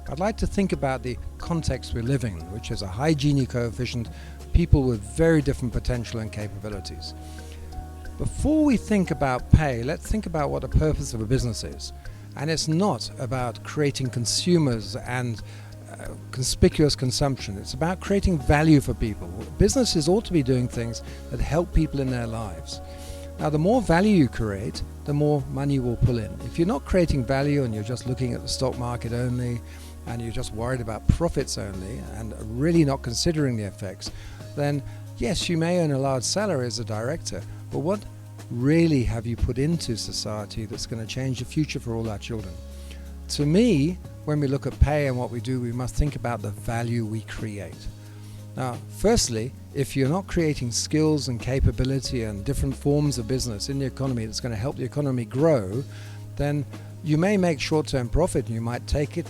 I'd like to think about the context we live in, which is a high Gini coefficient, people with very different potential and capabilities. Before we think about pay, let's think about what the purpose of a business is. And it's not about creating consumers and conspicuous consumption. It's about creating value for people. Businesses ought to be doing things that help people in their lives. Now, the more value you create, the more money you will pull in. If you're not creating value and you're just looking at the stock market only, and you're just worried about profits only and really not considering the effects, then yes, you may earn a large salary as a director, but what really have you put into society that's going to change the future for all our children? To me, when we look at pay and what we do, we must think about the value we create. Now, firstly, if you're not creating skills and capability and different forms of business in the economy that's going to help the economy grow, then you may make short-term profit and you might take it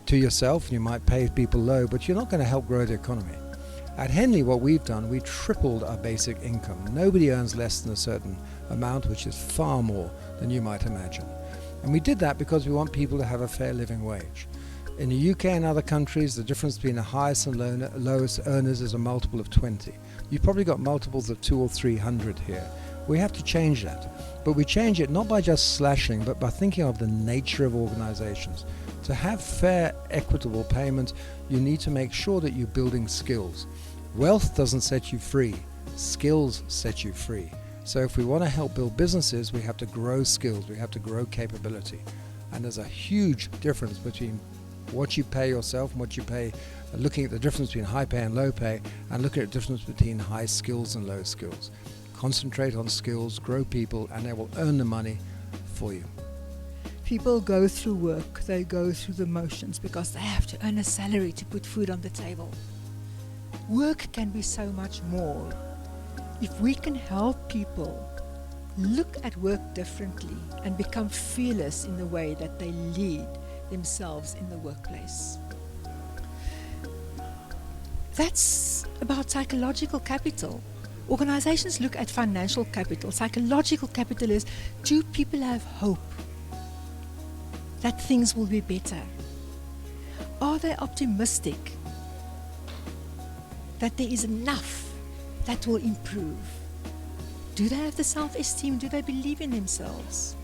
to yourself and you might pay people low, but you're not going to help grow the economy. At Henley, what we've done, we tripled our basic income. Nobody earns less than a certain amount, which is far more than you might imagine. And we did that because we want people to have a fair living wage. In the UK and other countries, the difference between the highest and lowest earners is a multiple of 20. You've probably got multiples of 200 or 300 here. We have to change that. But we change it not by just slashing, but by thinking of the nature of organizations. To have fair, equitable payment, you need to make sure that you're building skills. Wealth doesn't set you free. Skills set you free. So if we want to help build businesses, we have to grow skills, we have to grow capability. And there's a huge difference between what you pay yourself and what you pay, looking at the difference between high pay and low pay, and looking at the difference between high skills and low skills. Concentrate on skills, grow people, and they will earn the money for you. People go through work, they go through the motions because they have to earn a salary to put food on the table. Work can be so much more. If we can help people look at work differently and become fearless in the way that they lead themselves in the workplace. That's about psychological capital. Organizations look at financial capital. Psychological capital is, do people have hope that things will be better? Are they optimistic that there is enough that will improve? Do they have the self-esteem? Do they believe in themselves?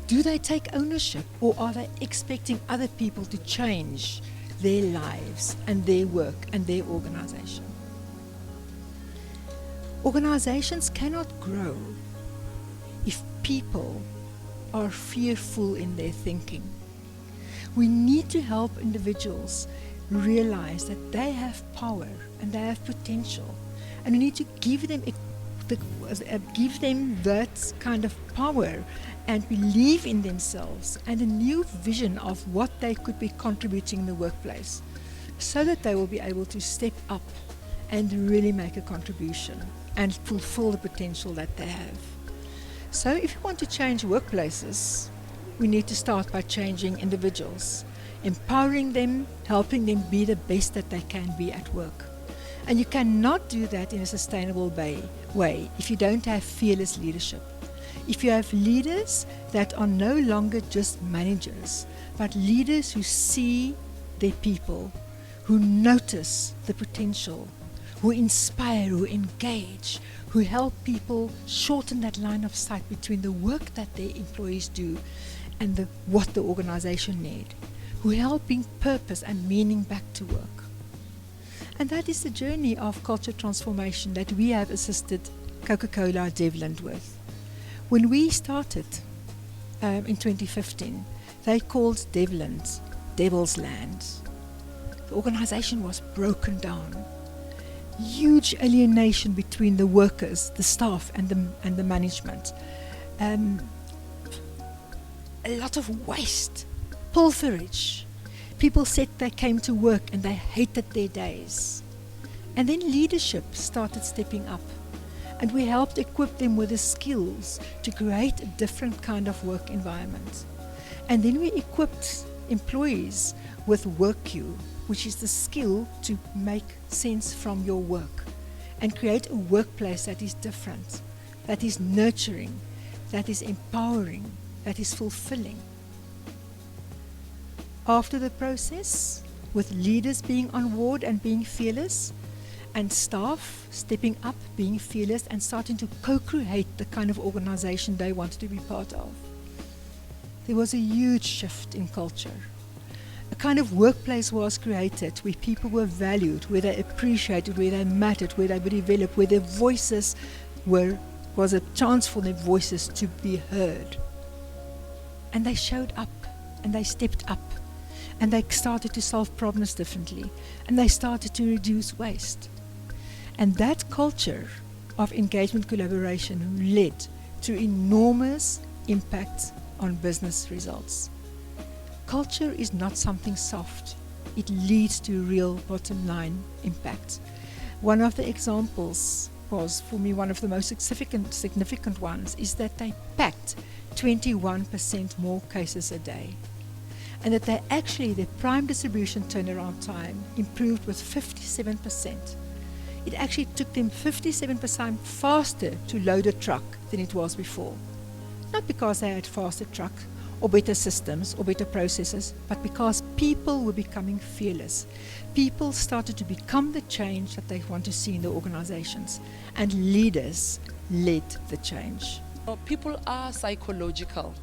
Do they take ownership, or are they expecting other people to change their lives and their work and their organization? Organizations cannot grow if people are fearful in their thinking. We need to help individuals realize that they have power and they have potential, and we need to give them that kind of power and believe in themselves and a new vision of what they could be contributing in the workplace, so that they will be able to step up and really make a contribution and fulfill the potential that they have. So if we want to change workplaces, we need to start by changing individuals, empowering them, helping them be the best that they can be at work. And you cannot do that in a sustainable way if you don't have fearless leadership. If you have leaders that are no longer just managers, but leaders who see their people, who notice the potential, who inspire, who engage, who help people shorten that line of sight between the work that their employees do and what the organization need, who help bring purpose and meaning back to work. And that is the journey of culture transformation that we have assisted Coca-Cola Devland with. When we started in 2015, they called Devland Devil's Land. The organization was broken down. Huge alienation between the workers, the staff, and the management. A lot of waste, pilferage. People said they came to work and they hated their days. And then leadership started stepping up, and we helped equip them with the skills to create a different kind of work environment. And then we equipped employees with WorkQ, which is the skill to make sense from your work and create a workplace that is different, that is nurturing, that is empowering, that is fulfilling. after the process, with leaders being on board and being fearless, and staff stepping up, being fearless, and starting to co-create the kind of organization they wanted to be part of. There was a huge shift in culture. A kind of workplace was created where people were valued, where they appreciated, where they mattered, where they were developed, where their voices was a chance for their voices to be heard. And they showed up, and they stepped up, and they started to solve problems differently, and they started to reduce waste. And that culture of engagement collaboration led to enormous impact on business results. Culture is not something soft. It leads to real bottom line impact. One of the examples was, for me, one of the most significant ones, is that they packed 21% more cases a day. And that their prime distribution turnaround time improved with 57%. It actually took them 57% faster to load a truck than it was before. Not because they had faster trucks or better systems or better processes, but because people were becoming fearless. People started to become the change that they want to see in the organizations, and leaders led the change. People are psychological,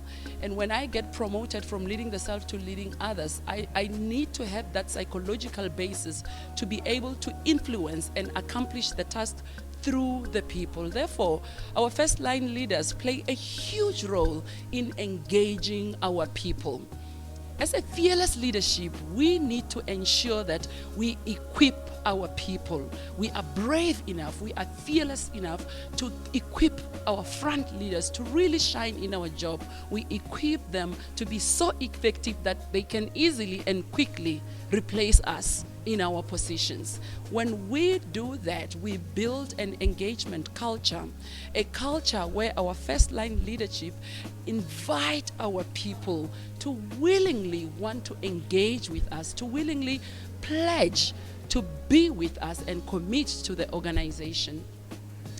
and when I get promoted from leading the self to leading others, I need to have that psychological basis to be able to influence and accomplish the task through the people. Therefore, our first line leaders play a huge role in engaging our people. As a fearless leadership, we need to ensure that we equip our people. We are brave enough, we are fearless enough to equip our front leaders to really shine in our job. We equip them to be so effective that they can easily and quickly replace us in our positions. When we do that, we build an engagement culture, a culture where our first line leadership invite our people to willingly want to engage with us, to willingly pledge to be with us and commit to the organization.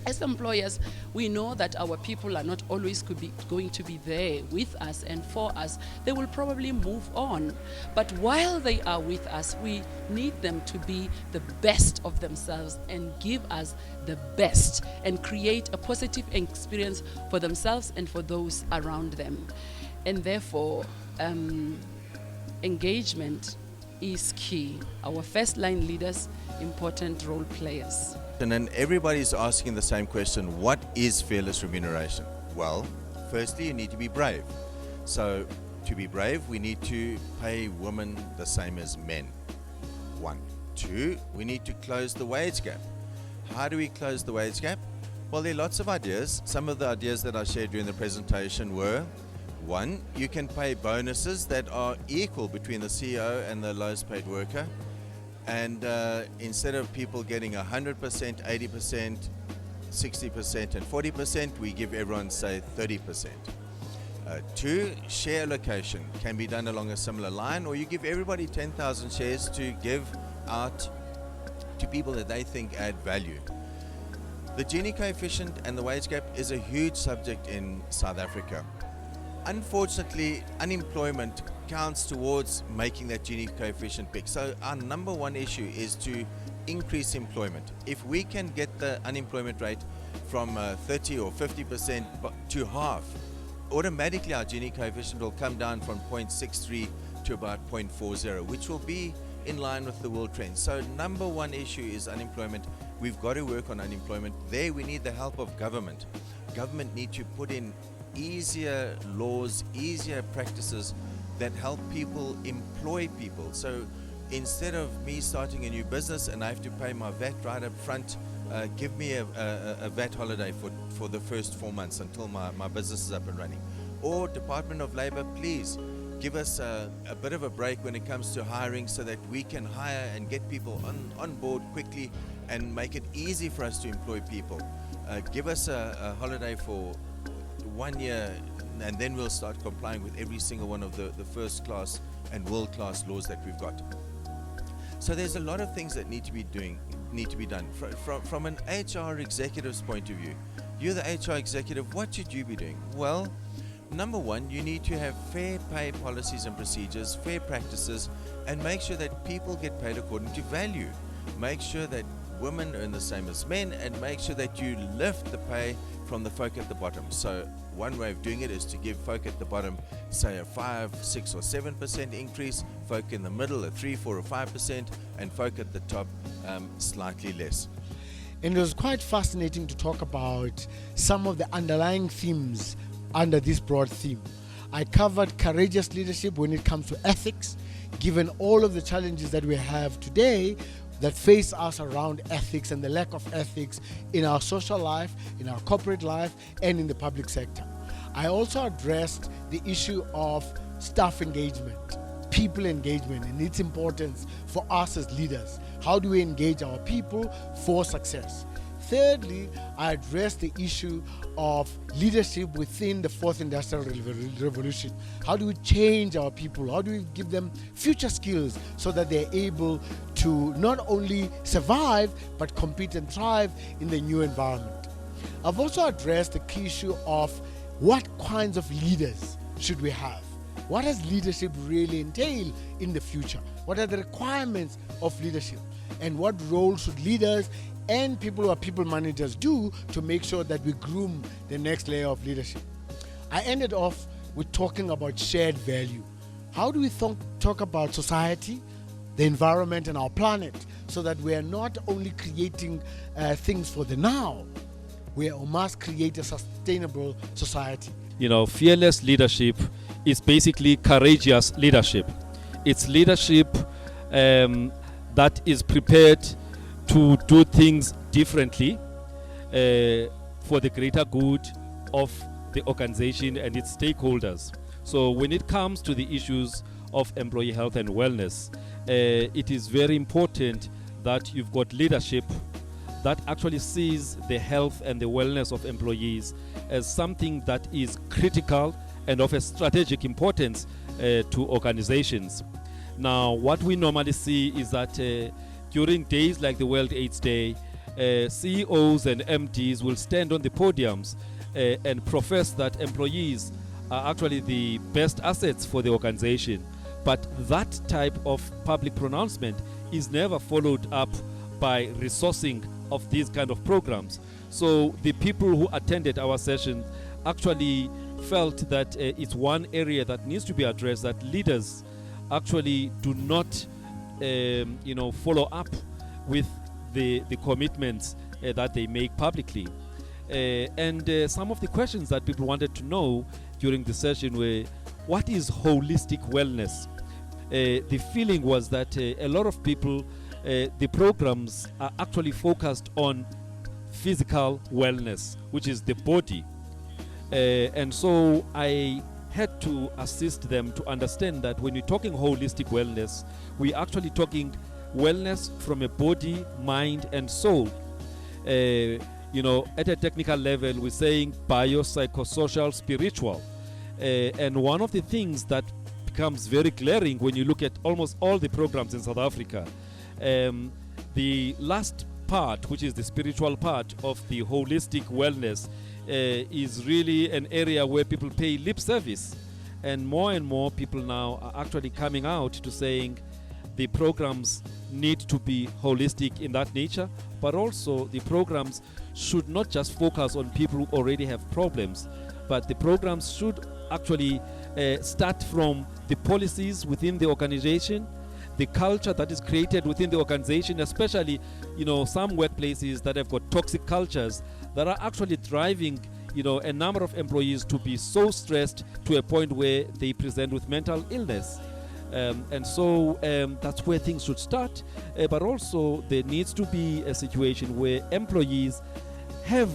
As employers, we know that our people are not always going to be there with us and for us. They will probably move on. But while they are with us, we need them to be the best of themselves and give us the best and create a positive experience for themselves and for those around them. And therefore, engagement is key. Our first line leaders, important role players. And then everybody's asking the same question: what is fearless remuneration? Well, firstly, you need to be brave. So to be brave, we need to pay women the same as men. 1. 2, we need to close the wage gap. How do we close the wage gap? Well, there are lots of ideas. Some of the ideas that I shared during the presentation were: 1, you can pay bonuses that are equal between the CEO and the lowest paid worker. And instead of people getting 100%, 80%, 60% and 40%, we give everyone, say, 30%. 2, share allocation can be done along a similar line, or you give everybody 10,000 shares to give out to people that they think add value. The Gini coefficient and the wage gap is a huge subject in South Africa. Unfortunately, unemployment counts towards making that Gini coefficient big. So our number one issue is to increase employment. If we can get the unemployment rate from 30 or 50% to half, automatically our Gini coefficient will come down from 0.63 to about 0.40, which will be in line with the world trend. So number one issue is unemployment. We've got to work on unemployment. There we need the help of government. Government need to put in easier laws, easier practices that help people employ people. So instead of me starting a new business and I have to pay my VAT right up front, give me a VAT holiday for the first 4 months until my business is up and running. Or Department of Labor, please give us a bit of a break when it comes to hiring so that we can hire and get people on board quickly and make it easy for us to employ people. Give us a holiday for 1 year, and then we'll start complying with every single one of the first class and world class laws that we've got. So there's a lot of things that need to be done. From an HR executive's point of view, you're the HR executive, what should you be doing? Well, Number one, you need to have fair pay policies and procedures, fair practices, and make sure that people get paid according to value. Make sure that women earn the same as men, and make sure that you lift the pay from the folk at the bottom. So one way of doing it is to give folk at the bottom, say, a 5, 6 or 7% increase, folk in the middle a 3, 4 or 5%, and folk at the top slightly less. And it was quite fascinating to talk about some of the underlying themes under this broad theme. I covered courageous leadership when it comes to ethics, given all of the challenges that we have today that face us around ethics and the lack of ethics in our social life, in our corporate life, and in the public sector. I also addressed the issue of staff engagement, people engagement, and its importance for us as leaders. How do we engage our people for success? Thirdly, I addressed the issue of leadership within the fourth industrial revolution. How do we change our people? How do we give them future skills so that they're able to not only survive but compete and thrive in the new environment? I've also addressed the key issue of what kinds of leaders should we have? What does leadership really entail in the future? What are the requirements of leadership? And what role should leaders and people who are people managers do to make sure that we groom the next layer of leadership? I ended off with talking about shared value. How do we talk about society, the environment, and our planet so that we are not only creating things for the now, we must create a sustainable society. Fearless leadership is basically courageous leadership. It's leadership that is prepared to do things differently for the greater good of the organization and its stakeholders. So when it comes to the issues of employee health and wellness, it is very important that you've got leadership that actually sees the health and the wellness of employees as something that is critical and of a strategic importance to organizations. Now, what we normally see is that during days like the World AIDS Day, CEOs and MDs will stand on the podiums and profess that employees are actually the best assets for the organization. But that type of public pronouncement is never followed up by resourcing of these kind of programs. So the people who attended our session actually felt that it's one area that needs to be addressed, that leaders actually do not follow up with the commitments that they make publicly. And some of the questions that people wanted to know during the session were, what is holistic wellness? The feeling was that a lot of people, the programs are actually focused on physical wellness, which is the body. And so I had to assist them to understand that when we're talking holistic wellness, we're actually talking wellness from a body, mind, and soul. At a technical level, we're saying biopsychosocial, spiritual. And one of the things that becomes very glaring when you look at almost all the programs in South Africa, the last part, which is the spiritual part of the holistic wellness, is really an area where people pay lip service. And more people now are actually coming out to saying the programs need to be holistic in that nature, but also the programs should not just focus on people who already have problems, but the programs should actually start from the policies within the organization, the culture that is created within the organization, especially some workplaces that have got toxic cultures that are actually driving a number of employees to be so stressed to a point where they present with mental illness. And so that's where things should start, but also there needs to be a situation where employees have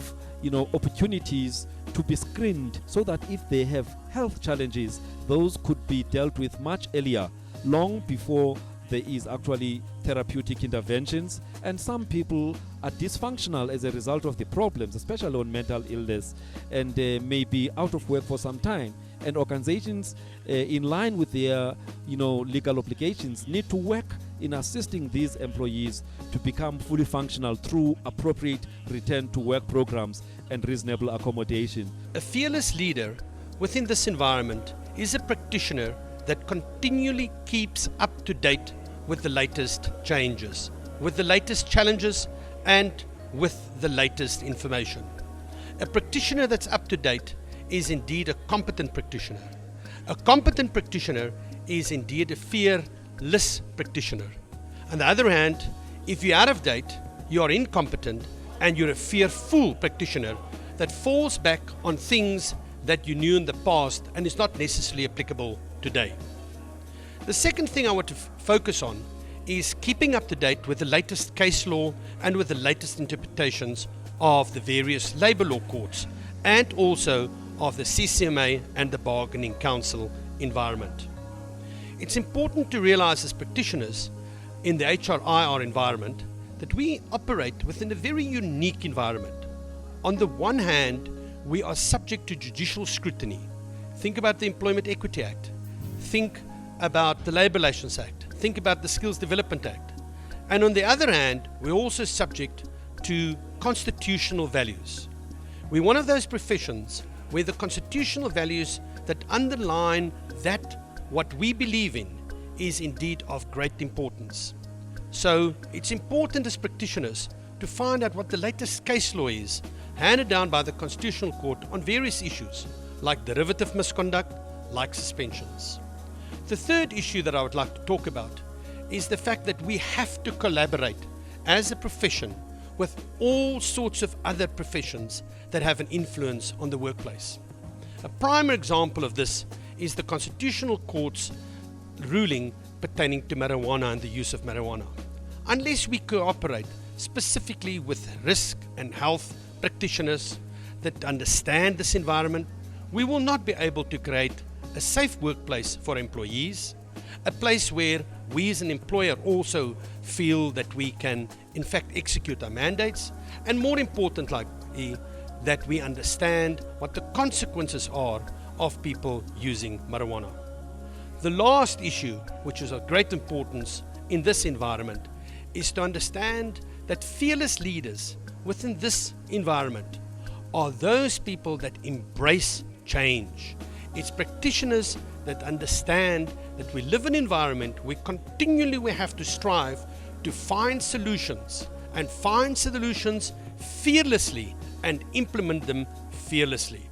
opportunities to be screened so that if they have health challenges, those could be dealt with much earlier, long before there is actually therapeutic interventions. And some people are dysfunctional as a result of the problems, especially on mental illness, and may be out of work for some time. And organizations, in line with their legal obligations, need to work in assisting these employees to become fully functional through appropriate return to work programs and reasonable accommodation. A fearless leader within this environment is a practitioner that continually keeps up to date with the latest changes, with the latest challenges, and with the latest information. A practitioner that's up to date is indeed a competent practitioner. A competent practitioner is indeed a fearless practitioner. On the other hand, if you're out of date, you are incompetent and you're a fearful practitioner that falls back on things that you knew in the past and is not necessarily applicable today. The second thing I want to focus on is keeping up to date with the latest case law and with the latest interpretations of the various labour law courts and also of the CCMA and the Bargaining Council environment. It's important to realise as practitioners in the HRIR environment that we operate within a very unique environment. On the one hand, we are subject to judicial scrutiny. Think about the Employment Equity Act. Think about the Labour Relations Act. Think about the Skills Development Act. And on the other hand, we're also subject to constitutional values. We're one of those professions where the constitutional values that underline that what we believe in is indeed of great importance. So it's important as practitioners to find out what the latest case law is handed down by the Constitutional Court on various issues like derivative misconduct, like suspensions. The third issue that I would like to talk about is the fact that we have to collaborate as a profession with all sorts of other professions that have an influence on the workplace. A prime example of this is the Constitutional Court's ruling pertaining to marijuana and the use of marijuana. Unless we cooperate specifically with risk and health practitioners that understand this environment, we will not be able to create a safe workplace for employees, a place where we as an employer also feel that we can in fact execute our mandates, and more importantly, that we understand what the consequences are of people using marijuana. The last issue, which is of great importance in this environment, is to understand that fearless leaders within this environment are those people that embrace change. It's practitioners that understand that we live in an environment where continually we have to strive to find solutions and find solutions fearlessly and implement them fearlessly.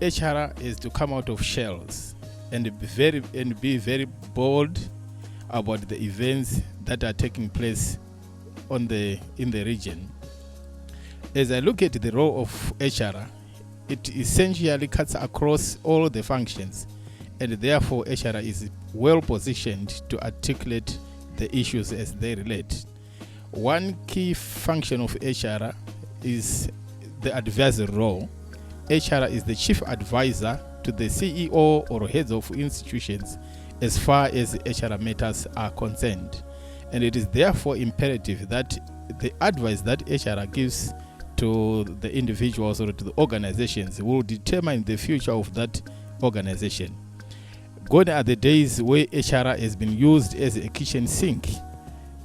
HR is to come out of shells and be very bold about the events that are taking place in the region. As I look at the role of HR, it essentially cuts across all the functions, and therefore HR is well positioned to articulate the issues as they relate. One key function of HR is the advisory role. HR is the chief advisor to the CEO or heads of institutions as far as HR matters are concerned. And it is therefore imperative that the advice that HR gives to the individuals or to the organizations will determine the future of that organization. Gone are the days where HR has been used as a kitchen sink.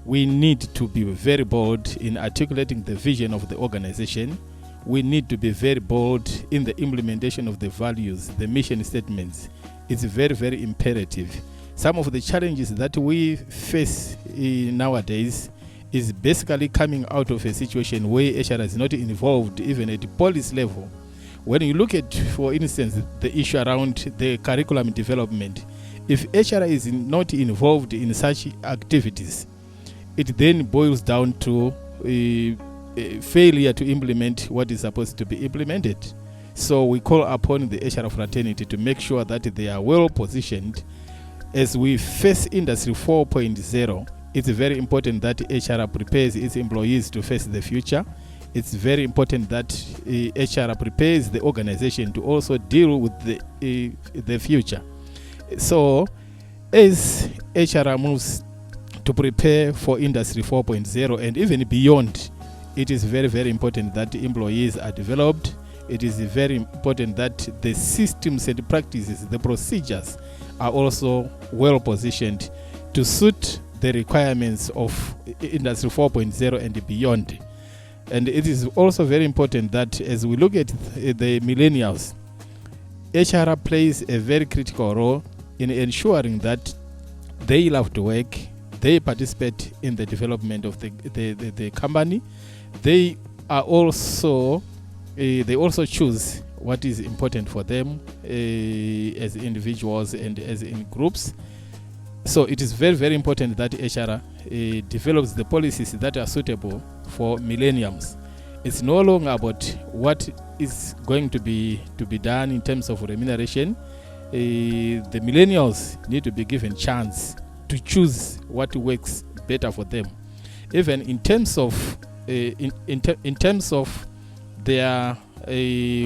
We need to be very bold in articulating the vision of the organization. We need to be very bold in the implementation of the values, the mission statements. It's very, very imperative. Some of the challenges that we face nowadays is basically coming out of a situation where HR is not involved even at the policy level. When you look at, for instance, the issue around the curriculum development, if HR is not involved in such activities, it then boils down to a failure to implement what is supposed to be implemented. So we call upon the HR fraternity to make sure that they are well positioned. As we face Industry 4.0, it's very important that HR prepares its employees to face the future. It's very important that HR prepares the organization to also deal with the future. So as HR moves to prepare for Industry 4.0 and even beyond, it is very, very important that employees are developed. It is very important that the systems and practices, the procedures are also well positioned to suit the requirements of Industry 4.0 and beyond. And it is also very important that as we look at the millennials, HR plays a very critical role in ensuring that they love to work, they participate in the development of the company. They are also they also choose what is important for them as individuals and as in groups. So it is very, very important that HR develops the policies that are suitable for millennials. It's no longer about what is going to be done in terms of remuneration. The millennials need to be given chance to choose what works better for them. Even in terms of in terms of their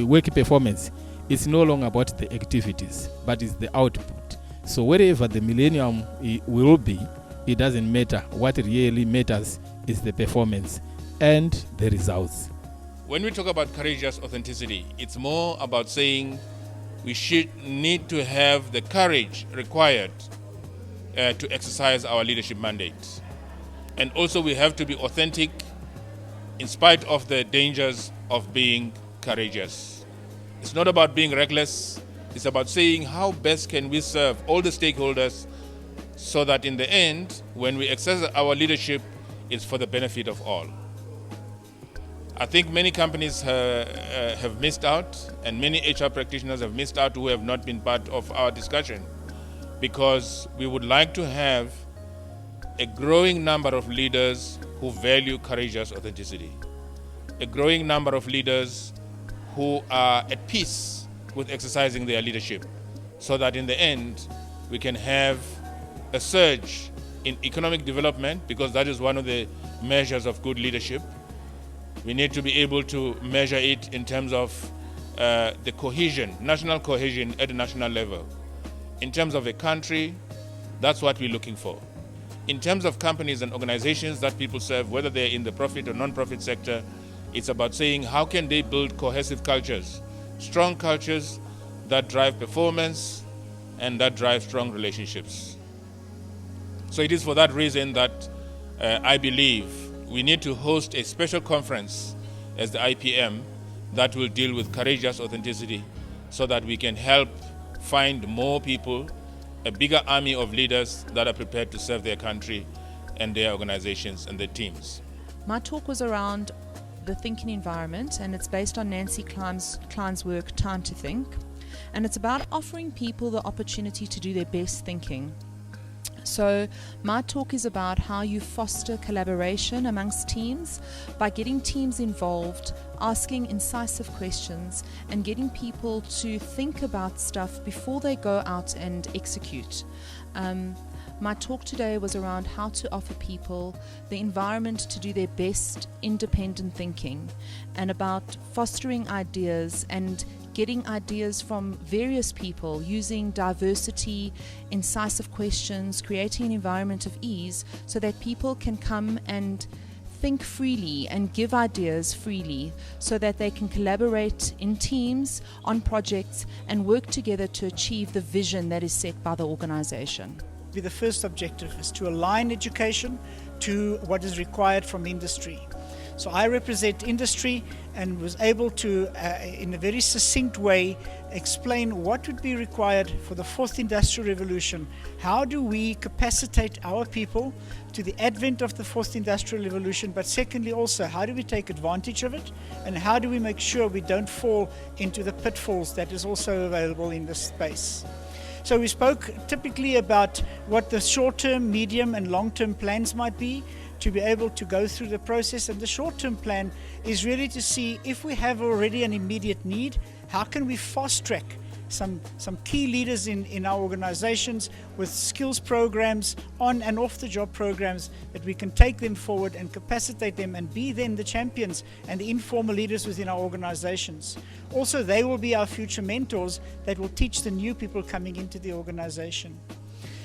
work performance, it's no longer about the activities, but it's the output. So wherever the millennium will be, it doesn't matter. What really matters is the performance and the results. When we talk about courageous authenticity, it's more about saying we need to have the courage required to exercise our leadership mandate. And also we have to be authentic in spite of the dangers of being courageous. It's not about being reckless. It's about saying how best can we serve all the stakeholders so that in the end, when we exercise our leadership, it's for the benefit of all. I think many companies have missed out, and many HR practitioners have missed out who have not been part of our discussion, because we would like to have a growing number of leaders who value courageous authenticity, a growing number of leaders who are at peace with exercising their leadership, so that in the end we can have a surge in economic development, because that is one of the measures of good leadership. We need to be able to measure it in terms of the cohesion, national cohesion at the national level. In terms of a country, that's what we're looking for. In terms of companies and organizations that people serve, whether they're in the profit or non-profit sector, it's about saying how can they build cohesive cultures, strong cultures that drive performance and that drive strong relationships. So it is for that reason that I believe we need to host a special conference as the IPM that will deal with courageous authenticity, so that we can help find more people, a bigger army of leaders that are prepared to serve their country and their organizations and their teams. My talk was around the thinking environment, and it's based on Nancy Klein's work, Time to Think. And it's about offering people the opportunity to do their best thinking. So my talk is about how you foster collaboration amongst teams by getting teams involved, asking incisive questions, and getting people to think about stuff before they go out and execute. My talk today was around how to offer people the environment to do their best independent thinking, and about fostering ideas and getting ideas from various people, using diversity, incisive questions, creating an environment of ease so that people can come and think freely and give ideas freely, so that they can collaborate in teams on projects and work together to achieve the vision that is set by the organization. The first objective is to align education to what is required from industry. So I represent industry and was able to, in a very succinct way, explain what would be required for the fourth industrial revolution. How do we capacitate our people to the advent of the fourth industrial revolution, but secondly also, how do we take advantage of it, and how do we make sure we don't fall into the pitfalls that is also available in this space. So we spoke typically about what the short-term, medium and long-term plans might be to be able to go through the process. And the short-term plan is really to see if we have already an immediate need, how can we fast-track some key leaders in our organizations with skills programs, on and off the job programs, that we can take them forward and capacitate them and be then the champions and the informal leaders within our organizations. Also, they will be our future mentors that will teach the new people coming into the organization.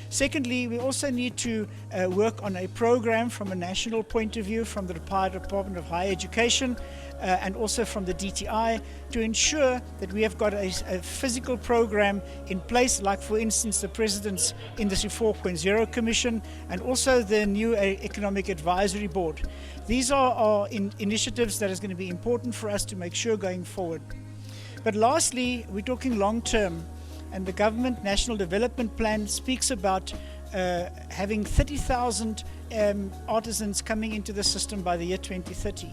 Secondly, we also need to work on a program from a national point of view, from the Department of Higher Education and also from the DTI, to ensure that we have got a physical program in place, like for instance the President's Industry 4.0 Commission and also the new Economic Advisory Board. These are initiatives that is going to be important for us to make sure going forward. But lastly, we're talking long term, and the government national development plan speaks about having 30,000 artisans coming into the system by the year 2030.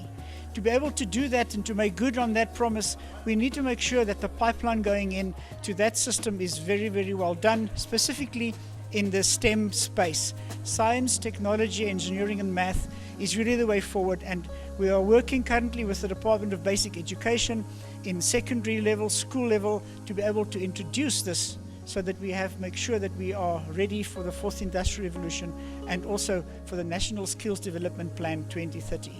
To be able to do that and to make good on that promise, we need to make sure that the pipeline going in to that system is very, very well done, specifically in the STEM space. Science, technology, engineering and math is really the way forward, and we are working currently with the Department of Basic Education in secondary level, school level, to be able to introduce this so that we make sure that we are ready for the fourth industrial revolution and also for the National Skills Development Plan 2030.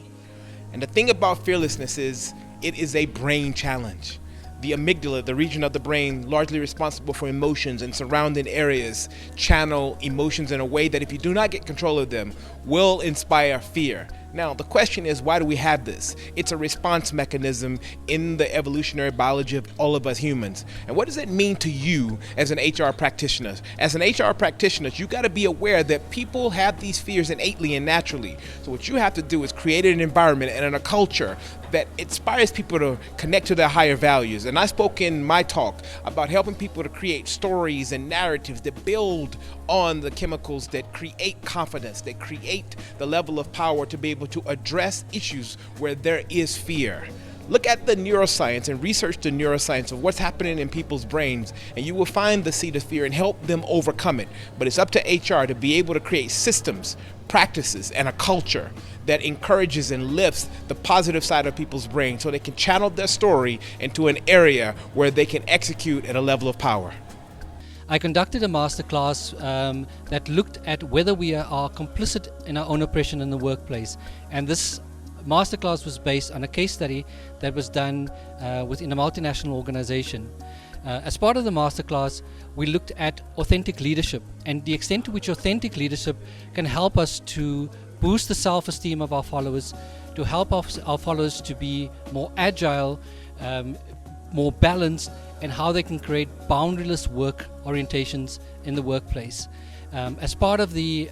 And the thing about fearlessness is it is a brain challenge. The amygdala, the region of the brain largely responsible for emotions and surrounding areas, channel emotions in a way that if you do not get control of them, will inspire fear. Now, the question is, why do we have this? It's a response mechanism in the evolutionary biology of all of us humans. And what does it mean to you as an HR practitioner? As an HR practitioner, you got to be aware that people have these fears innately and naturally. So what you have to do is create an environment and a culture that inspires people to connect to their higher values. And I spoke in my talk about helping people to create stories and narratives that build on the chemicals that create confidence, that create the level of power to be able to address issues where there is fear. Look at the neuroscience and research the neuroscience of what's happening in people's brains, and you will find the seed of fear and help them overcome it. But it's up to HR to be able to create systems, practices, and a culture that encourages and lifts the positive side of people's brains so they can channel their story into an area where they can execute at a level of power. I conducted a masterclass that looked at whether we are complicit in our own oppression in the workplace, and this masterclass was based on a case study that was done within a multinational organization. As part of the masterclass, we looked at authentic leadership and the extent to which authentic leadership can help us to boost the self-esteem of our followers, to help our followers to be more agile, more balanced, and how they can create boundaryless work orientations in the workplace. As part of the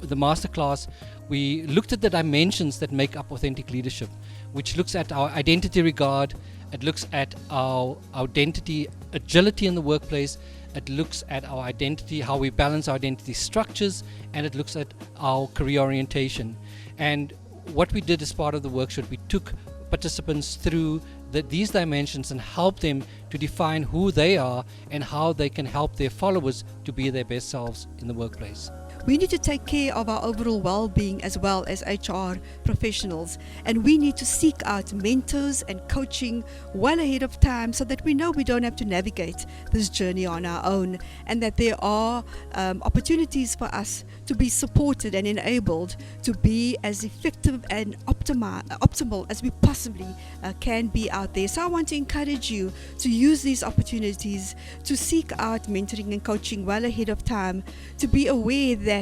masterclass, we looked at the dimensions that make up authentic leadership, which looks at our identity regard, it looks at our identity agility in the workplace, it looks at our identity, how we balance our identity structures, and it looks at our career orientation. And what we did as part of the workshop, we took participants through these dimensions and helped them to define who they are and how they can help their followers to be their best selves in the workplace. We need to take care of our overall well-being as well as HR professionals, and we need to seek out mentors and coaching well ahead of time so that we know we don't have to navigate this journey on our own, and that there are opportunities for us to be supported and enabled to be as effective and optimal as we possibly can be out there. So I want to encourage you to use these opportunities to seek out mentoring and coaching well ahead of time, to be aware that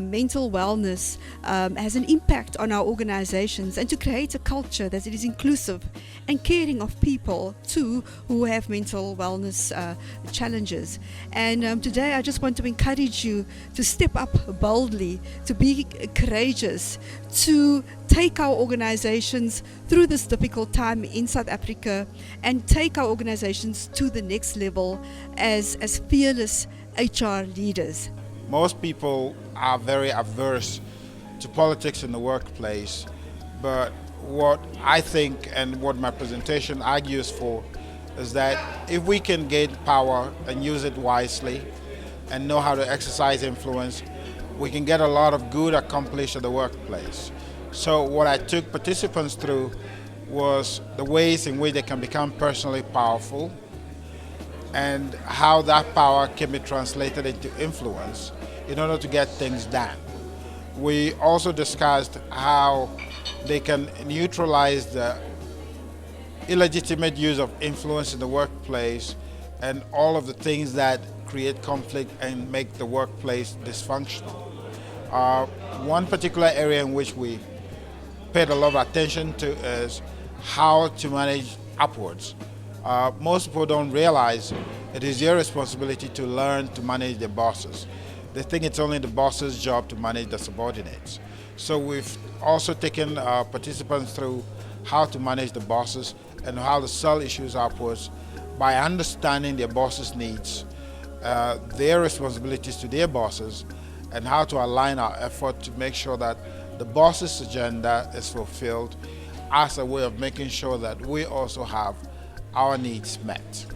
mental wellness has an impact on our organizations, and to create a culture that is inclusive and caring of people too who have mental wellness challenges. And today I just want to encourage you to step up boldly, to be courageous, to take our organizations through this difficult time in South Africa and take our organizations to the next level as fearless HR leaders. Most people are very averse to politics in the workplace, but what I think and what my presentation argues for is that if we can gain power and use it wisely and know how to exercise influence, we can get a lot of good accomplished at the workplace. So what I took participants through was the ways in which they can become personally powerful and how that power can be translated into influence in order to get things done. We also discussed how they can neutralize the illegitimate use of influence in the workplace and all of the things that create conflict and make the workplace dysfunctional. One particular area in which we paid a lot of attention to is how to manage upwards. Most people don't realize it is your responsibility to learn to manage their bosses. They think it's only the boss's job to manage the subordinates. So we've also taken participants through how to manage the bosses and how to sell issues upwards by understanding their bosses' needs, their responsibilities to their bosses, and how to align our effort to make sure that the boss's agenda is fulfilled as a way of making sure that we also have our needs met.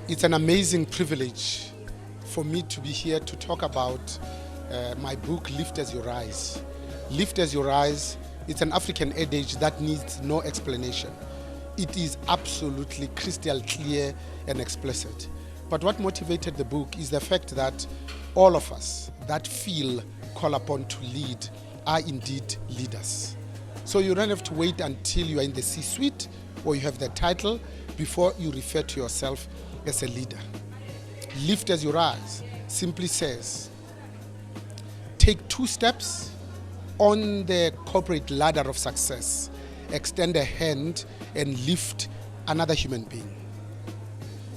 It's an amazing privilege for me to be here to talk about my book, Lift As You Rise. Lift As You Rise, it's an African adage that needs no explanation. It is absolutely crystal clear and explicit. But what motivated the book is the fact that all of us that feel called upon to lead are indeed leaders. So you don't have to wait until you are in the C-suite or you have the title before you refer to yourself as a leader. Lift As You Rise simply says, take 2 steps on the corporate ladder of success, extend a hand and lift another human being.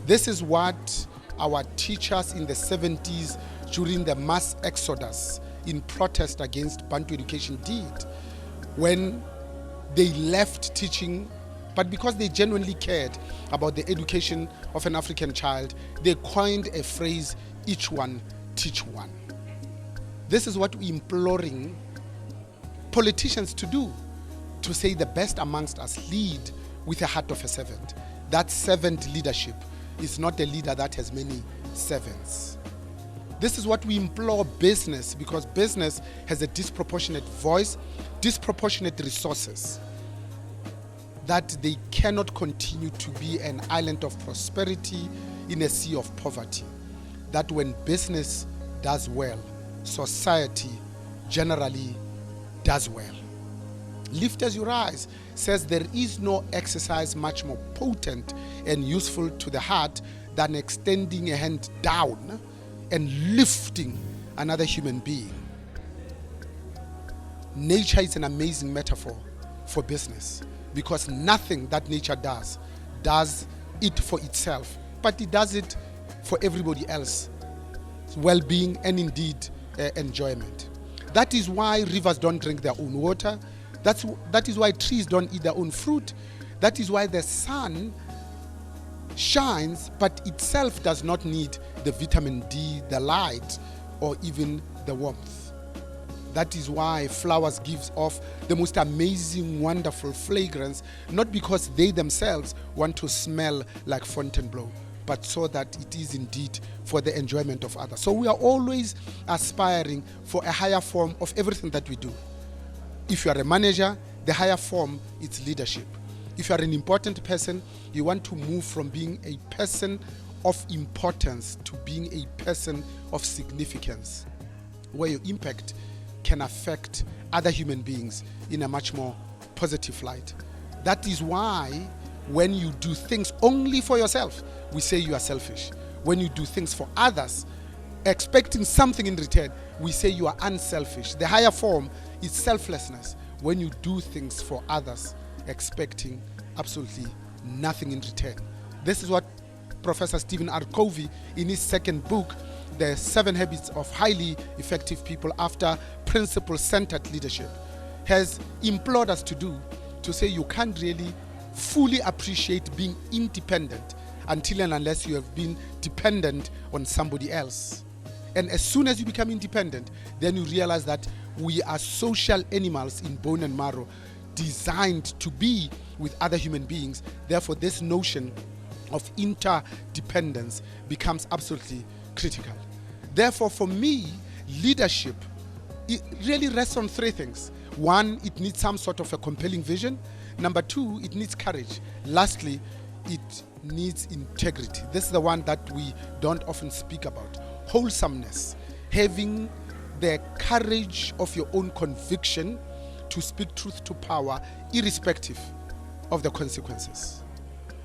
This is what our teachers in the 70s during the mass exodus in protest against Bantu education did when they left teaching, but because they genuinely cared about the education of an African child, they coined a phrase, each one teach one. This is what we're imploring politicians to do, to say the best amongst us lead with a heart of a servant. That servant leadership is not a leader that has many servants. This is what we implore business, because business has a disproportionate voice, disproportionate resources, that they cannot continue to be an island of prosperity in a sea of poverty. That when business does well, society generally does well. Lift As You Rise says there is no exercise much more potent and useful to the heart than extending a hand down and lifting another human being. Nature is an amazing metaphor for business, because nothing that nature does it for itself, but it does it for everybody else, well-being and indeed enjoyment. That is why rivers don't drink their own water. That is why trees don't eat their own fruit. That is why the sun shines, but itself does not need the vitamin D, the light, or even the warmth. That is why flowers gives off the most amazing, wonderful fragrance, not because they themselves want to smell like Fontainebleau, but so that it is indeed for the enjoyment of others. So we are always aspiring for a higher form of everything that we do. If you are a manager, the higher form is leadership. If you are an important person, you want to move from being a person of importance to being a person of significance, where your impact can affect other human beings in a much more positive light. That is why when you do things only for yourself, we say you are selfish. When you do things for others, expecting something in return, we say you are unselfish. The higher form is selflessness. When you do things for others, expecting absolutely nothing in return. This is what Professor Stephen R. Covey, in his second book, The 7 Habits of Highly Effective People After Principle-Centered Leadership, has implored us to do, to say you can't really fully appreciate being independent until and unless you have been dependent on somebody else. And as soon as you become independent, then you realize that we are social animals in bone and marrow, designed to be with other human beings. Therefore, this notion of interdependence becomes absolutely critical. Therefore, for me, leadership, it really rests on 3 things. 1, it needs some sort of a compelling vision. Number 2, it needs courage. Lastly, it needs integrity. This is the one that we don't often speak about. Wholesomeness, having the courage of your own conviction to speak truth to power, irrespective of the consequences.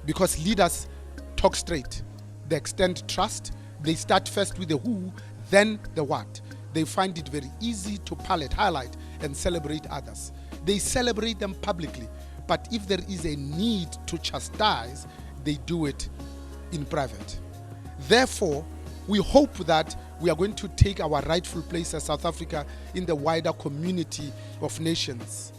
Because leaders talk straight. They extend trust. They start first with the who, then the what. They find it very easy to palate, highlight, and celebrate others. They celebrate them publicly. But if there is a need to chastise, they do it in private. Therefore, we hope that we are going to take our rightful place as South Africa in the wider community of nations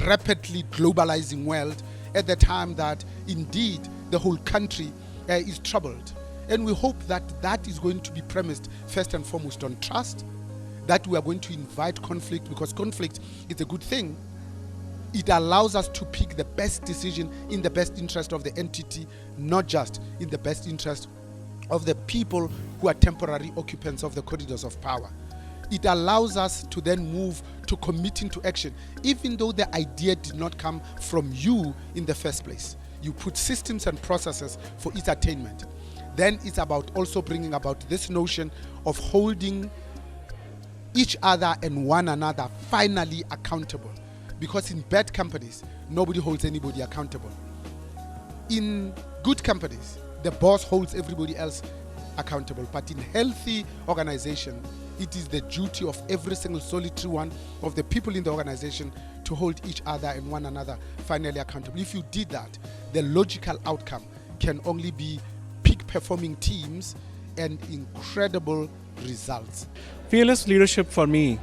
rapidly globalizing world, at the time that indeed the whole country is troubled. And we hope that that is going to be premised first and foremost on trust, that we are going to invite conflict, because conflict is a good thing. It allows us to pick the best decision in the best interest of the entity, not just in the best interest of the people who are temporary occupants of the corridors of power. It allows us to then move to committing to action, even though the idea did not come from you in the first place. You put systems and processes for its attainment. Then it's about also bringing about this notion of holding each other and one another finally accountable. Because in bad companies, nobody holds anybody accountable. In good companies, the boss holds everybody else accountable. But in healthy organization, it is the duty of every single solitary one of the people in the organization to hold each other and one another finally accountable. If you did that, the logical outcome can only be peak performing teams and incredible results. Fearless leadership for me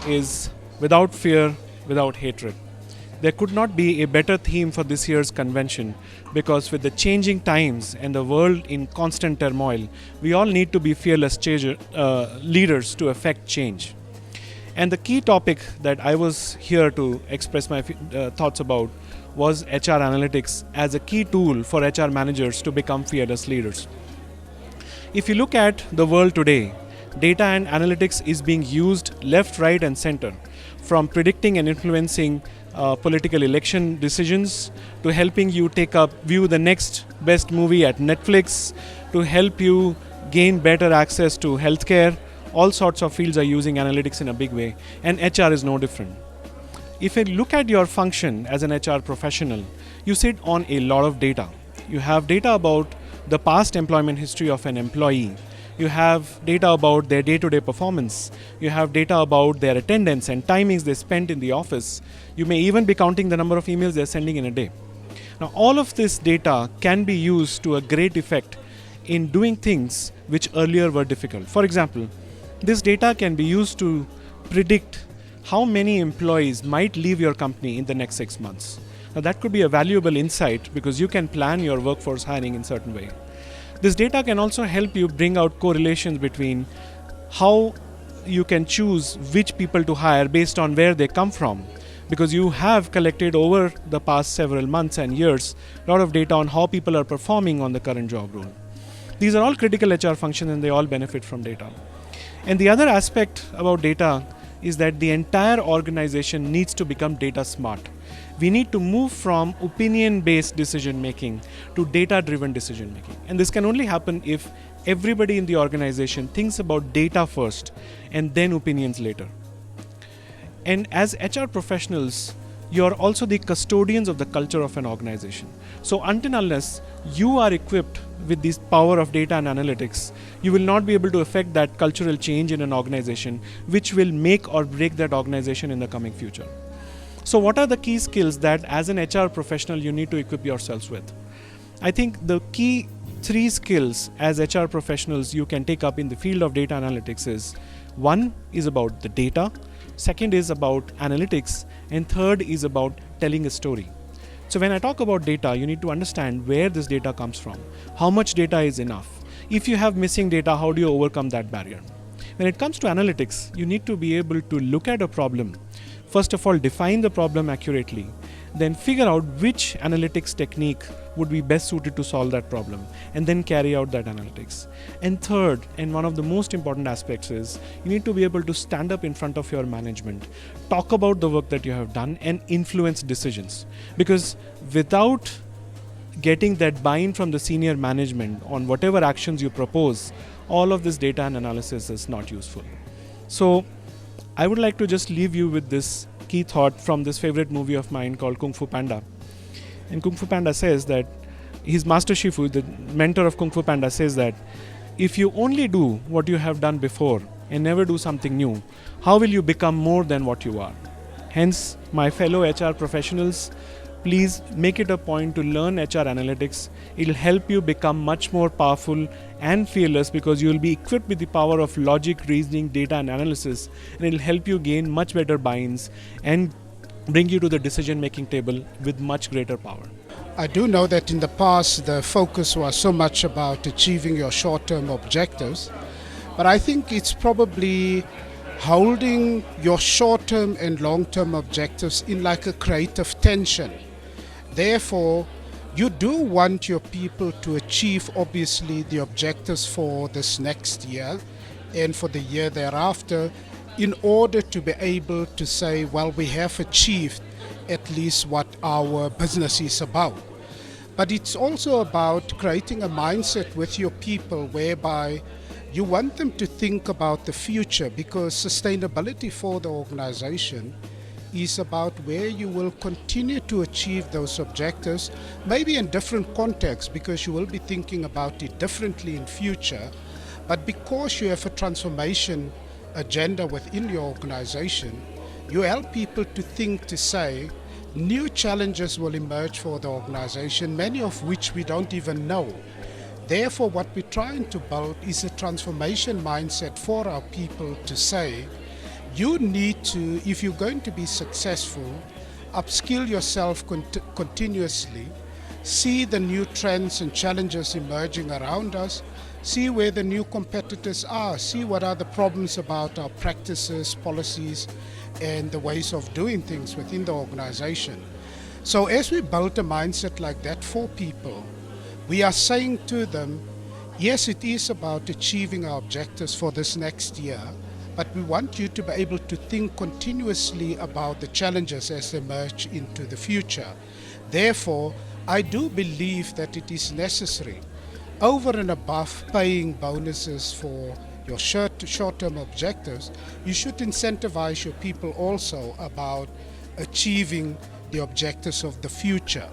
is without fear, without hatred. There could not be a better theme for this year's convention, because with the changing times and the world in constant turmoil, we all need to be fearless leaders to affect change. And the key topic that I was here to express my thoughts about was HR analytics as a key tool for HR managers to become fearless leaders. If you look at the world today, data and analytics is being used left, right, and center, from predicting and influencing political election decisions to helping you view the next best movie at Netflix, to help you gain better access to healthcare. All sorts of fields are using analytics in a big way, and HR is no different. If you look at your function as an HR professional, you sit on a lot of data. You have data about the past employment history of an employee. You have data about their day-to-day performance. You have data about their attendance and timings they spent in the office. You may even be counting the number of emails they're sending in a day. Now, all of this data can be used to a great effect in doing things which earlier were difficult. For example, this data can be used to predict how many employees might leave your company in the next 6 months. Now, that could be a valuable insight because you can plan your workforce hiring in a certain way. This data can also help you bring out correlations between how you can choose which people to hire based on where they come from, because you have collected over the past several months and years a lot of data on how people are performing on the current job role. These are all critical HR functions and they all benefit from data. And the other aspect about data is that the entire organization needs to become data smart. We need to move from opinion-based decision making to data-driven decision making. And this can only happen if everybody in the organization thinks about data first and then opinions later. And as HR professionals, you're also the custodians of the culture of an organization. So until unless you are equipped with this power of data and analytics, you will not be able to affect that cultural change in an organization, which will make or break that organization in the coming future. So what are the key skills that as an HR professional you need to equip yourselves with? I think the key 3 skills as HR professionals you can take up in the field of data analytics is: 1 is about the data, 2nd is about analytics, and 3rd is about telling a story. So when I talk about data, you need to understand where this data comes from, how much data is enough. If you have missing data, how do you overcome that barrier? When it comes to analytics, you need to be able to look at a problem. First of all, define the problem accurately, then figure out which analytics technique would be best suited to solve that problem, and then carry out that analytics. And 3rd, and one of the most important aspects, is you need to be able to stand up in front of your management, talk about the work that you have done, and influence decisions. Because without getting that buy-in from the senior management on whatever actions you propose, all of this data and analysis is not useful. So I would like to just leave you with this key thought from this favorite movie of mine called Kung Fu Panda. And Kung Fu Panda says that, his master Shifu, the mentor of Kung Fu Panda, says that if you only do what you have done before and never do something new, how will you become more than what you are? Hence, my fellow HR professionals, please make it a point to learn HR analytics. It will help you become much more powerful and fearless, because you will be equipped with the power of logic, reasoning, data and analysis, and it will help you gain much better buy-ins and bring you to the decision making table with much greater power. I do know that in the past the focus was so much about achieving your short-term objectives, but I think it's probably holding your short-term and long-term objectives in like a creative tension. Therefore, you do want your people to achieve obviously the objectives for this next year and for the year thereafter, in order to be able to say, well, we have achieved at least what our business is about. But it's also about creating a mindset with your people whereby you want them to think about the future, because sustainability for the organization is about where you will continue to achieve those objectives, maybe in different contexts, because you will be thinking about it differently in future. But because you have a transformation agenda within your organization, you help people to think, to say, new challenges will emerge for the organization, many of which we don't even know. Therefore, what we're trying to build is a transformation mindset for our people to say, you need to, if you're going to be successful, upskill yourself continuously, see the new trends and challenges emerging around us, see where the new competitors are, see what are the problems about our practices, policies, and the ways of doing things within the organization. So as we build a mindset like that for people, we are saying to them, yes, it is about achieving our objectives for this next year, but we want you to be able to think continuously about the challenges as they emerge into the future. Therefore, I do believe that it is necessary, over and above paying bonuses for your short-term objectives, you should incentivize your people also about achieving the objectives of the future.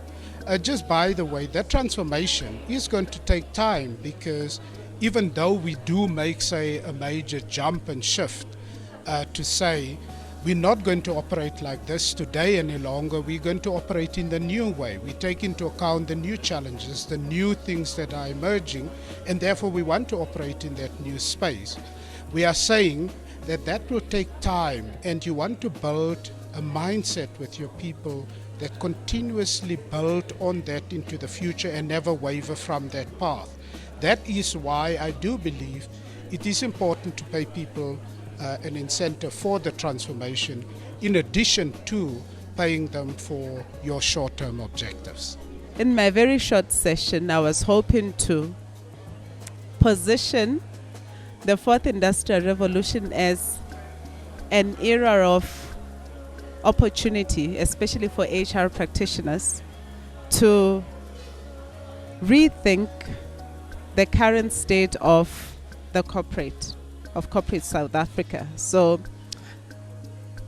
Just by the way, that transformation is going to take time, because even though we do make, say, a major jump and shift to say, we're not going to operate like this today any longer, we're going to operate in the new way. We take into account the new challenges, the new things that are emerging, and therefore we want to operate in that new space. We are saying that that will take time, and you want to build a mindset with your people that continuously build on that into the future and never waver from that path. That is why I do believe it is important to pay people an incentive for the transformation, in addition to paying them for your short-term objectives. In my very short session, I was hoping to position the fourth industrial revolution as an era of opportunity, especially for HR practitioners, to rethink the current state of the corporate South Africa. So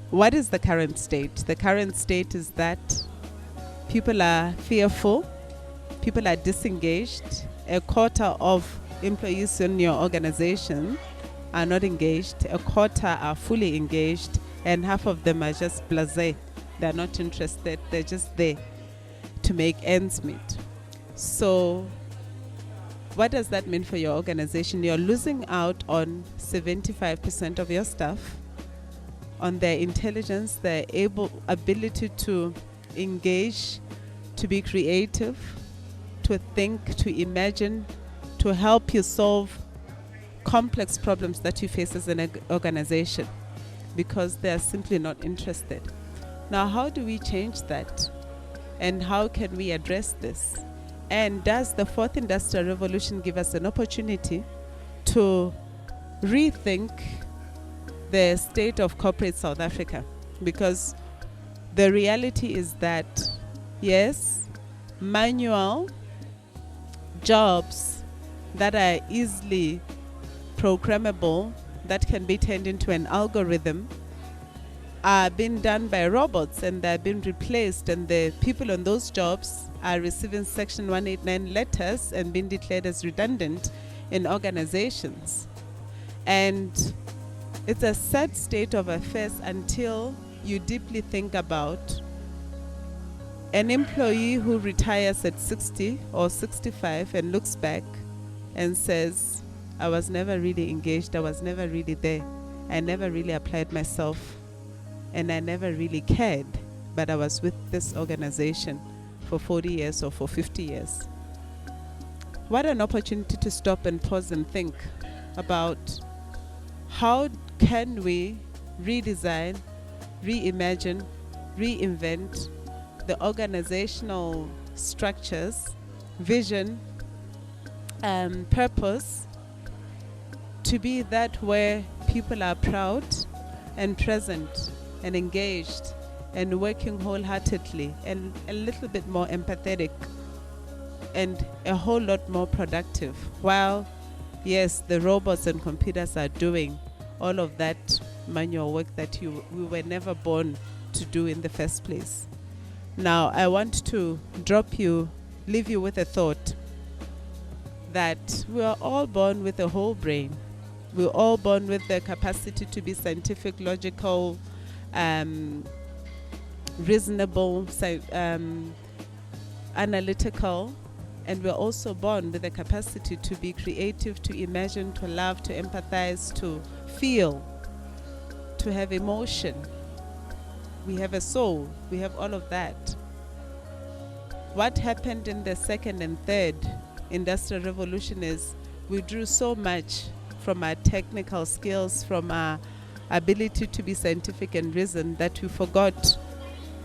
what is the current state? The current state is that people are fearful, people are disengaged, a quarter of employees in your organization are not engaged, a quarter are fully engaged, and half of them are just blasé. They're not interested, they're just there to make ends meet. So what does that mean for your organization? You're losing out on 75% of your staff, on their intelligence, their ability to engage, to be creative, to think, to imagine, to help you solve complex problems that you face as an organization, because they're simply not interested. Now, how do we change that? And how can we address this? And does the fourth industrial revolution give us an opportunity to rethink the state of corporate South Africa? Because the reality is that, yes, manual jobs that are easily programmable, that can be turned into an algorithm, are being done by robots, and they're being replaced, and the people on those jobs are receiving Section 189 letters and being declared as redundant in organizations. And it's a sad state of affairs until you deeply think about an employee who retires at 60 or 65 and looks back and says, I was never really engaged, I was never really there, I never really applied myself, and I never really cared but I was with this organization for 40 years or for 50 years. What an opportunity to stop and pause and think about how can we redesign, reimagine, reinvent the organizational structures, vision, purpose to be that where people are proud and present and engaged and working wholeheartedly and a little bit more empathetic and a whole lot more productive. While, yes, the robots and computers are doing all of that manual work that we were never born to do in the first place. Now, I want to leave you with a thought that we are all born with a whole brain. We're all born with the capacity to be scientific, logical, reasonable, analytical, and we're also born with the capacity to be creative, to imagine, to love, to empathize, to feel, to have emotion. We have a soul. We have all of that. What happened in the second and third industrial revolution is we drew so much from our technical skills, from our ability to be scientific and reason, that we forgot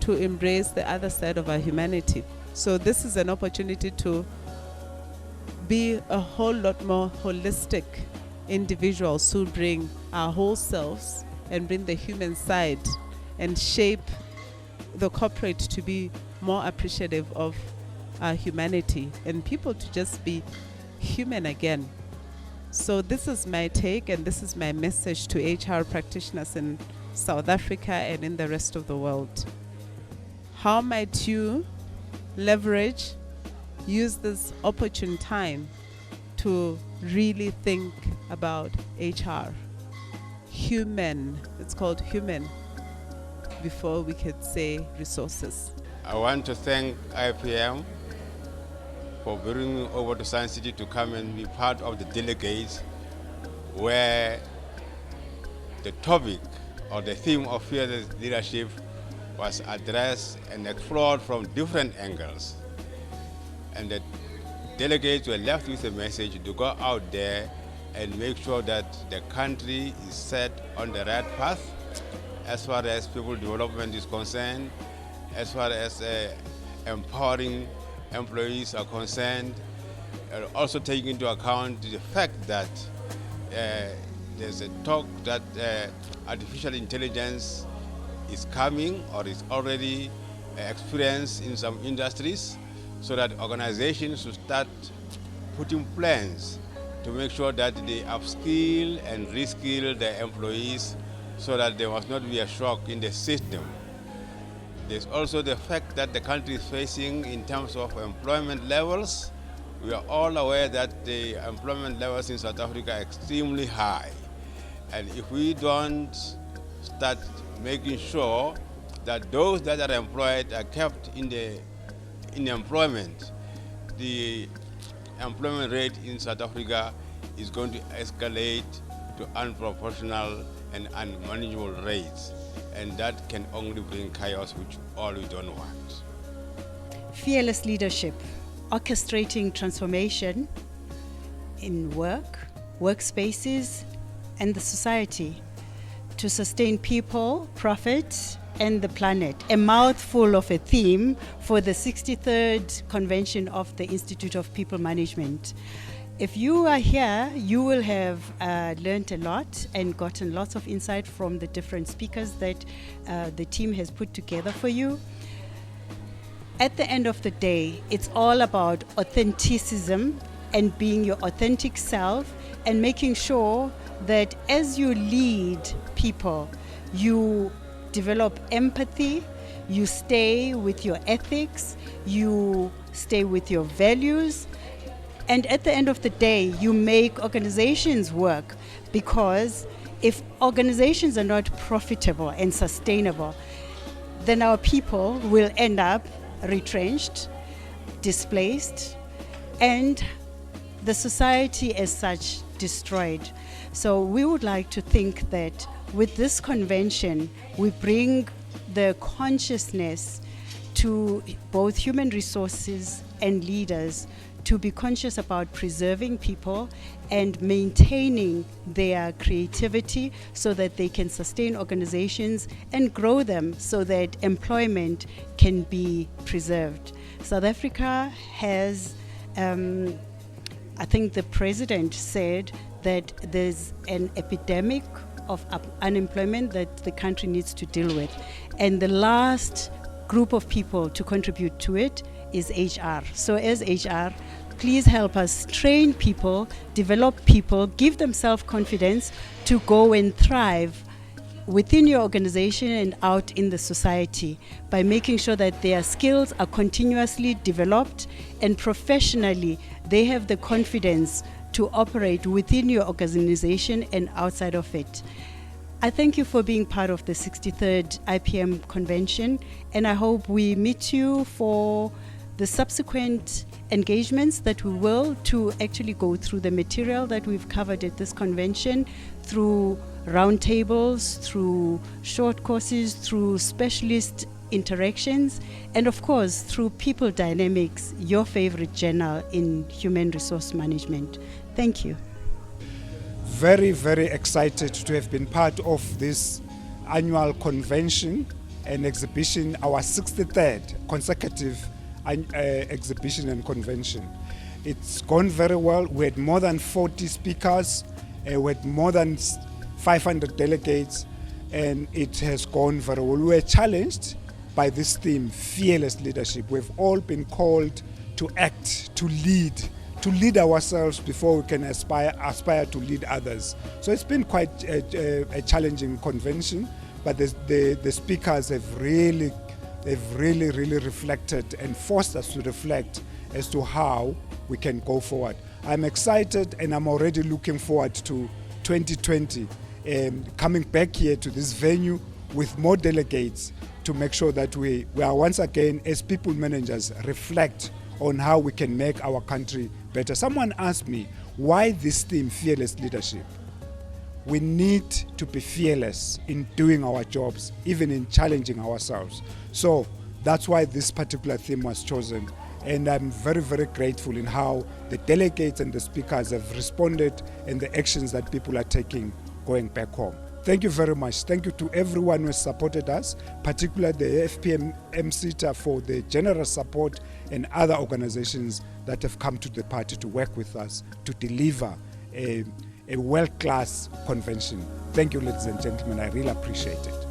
to embrace the other side of our humanity. So this is an opportunity to be a whole lot more holistic individuals who bring our whole selves and bring the human side and shape the corporate to be more appreciative of our humanity and people to just be human again. So this is my take and this is my message to HR practitioners in South Africa and in the rest of the world. How might you leverage, use this opportune time to really think about HR? Human, it's called human, before we could say resources. I want to thank IPM for bringing me over to Science City to come and be part of the delegates where the topic or the theme of fearless leadership was addressed and explored from different angles. And the delegates were left with a message to go out there and make sure that the country is set on the right path as far as people development is concerned, as far as empowering employees are concerned, also taking into account the fact that there's a talk that artificial intelligence is coming or is already experienced in some industries, so that organizations should start putting plans to make sure that they upskill and reskill their employees so that there must not be a shock in the system. There's also the fact that the country is facing in terms of employment levels. We are all aware that the employment levels in South Africa are extremely high. And if we don't start making sure that those that are employed are kept in employment, the employment rate in South Africa is going to escalate to unproportional and unmanageable rates. And that can only bring chaos, which all we don't want. Fearless leadership, orchestrating transformation in work, workspaces, and the society to sustain people, profit, and the planet. A mouthful of a theme for the 63rd convention of the Institute of People Management. If you are here, you will have learned a lot and gotten lots of insight from the different speakers that the team has put together for you. At the end of the day, it's all about authenticism and being your authentic self and making sure that as you lead people, you develop empathy, you stay with your ethics, you stay with your values, and at the end of the day, you make organizations work, because if organizations are not profitable and sustainable, then our people will end up retrenched, displaced, and the society as such destroyed. So we would like to think that with this convention, we bring the consciousness to both human resources and leaders to be conscious about preserving people and maintaining their creativity so that they can sustain organizations and grow them so that employment can be preserved. South Africa has, I think the president said that there's an epidemic of unemployment that the country needs to deal with. And the last group of people to contribute to it is HR. So as HR, please help us train people, develop people, give them self-confidence to go and thrive within your organization and out in the society by making sure that their skills are continuously developed and professionally they have the confidence to operate within your organization and outside of it. I thank you for being part of the 63rd IPM convention, and I hope we meet you for the subsequent engagements that we will to actually go through the material that we've covered at this convention, through roundtables, through short courses, through specialist interactions, and of course through People Dynamics, your favorite journal in human resource management. Thank you. Very, very excited to have been part of this annual convention and exhibition, our 63rd consecutive exhibition and convention. It's gone very well. We had more than 40 speakers, we had more than 500 delegates, and it has gone very well. We were challenged by this theme, fearless leadership. We've all been called to act, to lead ourselves before we can aspire to lead others. So it's been quite a challenging convention, but the speakers have really reflected and forced us to reflect as to how we can go forward. I'm excited and I'm already looking forward to 2020, coming back here to this venue with more delegates to make sure that we are once again, as people managers, reflect on how we can make our country better. Someone asked me, why this theme, fearless leadership? We need to be fearless in doing our jobs, even in challenging ourselves. So that's why this particular theme was chosen. And I'm very, very grateful in how the delegates and the speakers have responded and the actions that people are taking going back home. Thank you very much. Thank you to everyone who has supported us, particularly the FPM MCTA for the generous support and other organizations that have come to the party to work with us to deliver a world-class convention. Thank you, ladies and gentlemen. I really appreciate it.